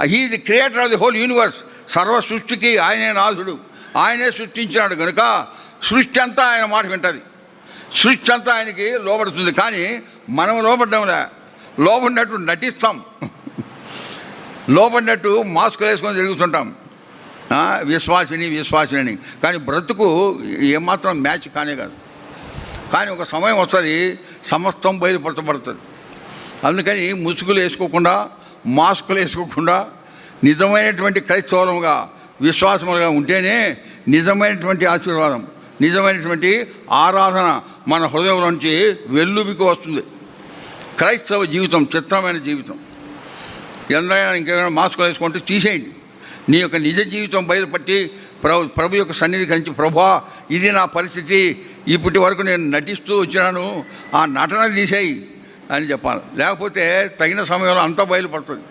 He the creator of the whole universe. సర్వ సృష్టికి ఆయనే నాథుడు, ఆయనే సృష్టించినాడు కనుక సృష్టి అంతా ఆయన మాట వింటుంది, సృష్టి అంతా ఆయనకి లోబడుతుంది. కానీ మనం లోబడ్డంలే, లోబడినట్టు నటిస్తాం, లోబడినట్టు మాస్కులు వేసుకొని తిరుగుతుంటాం, విశ్వాసిని అని. కానీ బ్రతుకు ఏమాత్రం మ్యాచ్ కానే కాదు. కానీ ఒక సమయం వస్తుంది, సమస్తం బయలుపరచబడుతుంది. అందుకని ముసుగులు వేసుకోకుండా, మాస్కులు వేసుకోకుండా నిజమైనటువంటి క్రైస్తవులుగా, విశ్వాసములుగా ఉంటేనే నిజమైనటువంటి ఆశీర్వాదం, నిజమైనటువంటి ఆరాధన మన హృదయంలో నుంచి వెల్లువికి వస్తుంది. క్రైస్తవ జీవితం చిత్రమైన జీవితం. ఎందరైనా ఇంకేమైనా మాస్కులు వేసుకుంటే తీసేయండి. నీ యొక్క నిజ జీవితం బయలుపట్టి ప్రభు యొక్క సన్నిధి కలిసి, ప్రభువా ఇది నా పరిస్థితి, ఇప్పటి వరకు నేను నటిస్తూ వచ్చినాను, ఆ నటన తీసేయి అని చెప్పాలి. లేకపోతే తగిన సమయంలో అంతా బయలుపడుతుంది.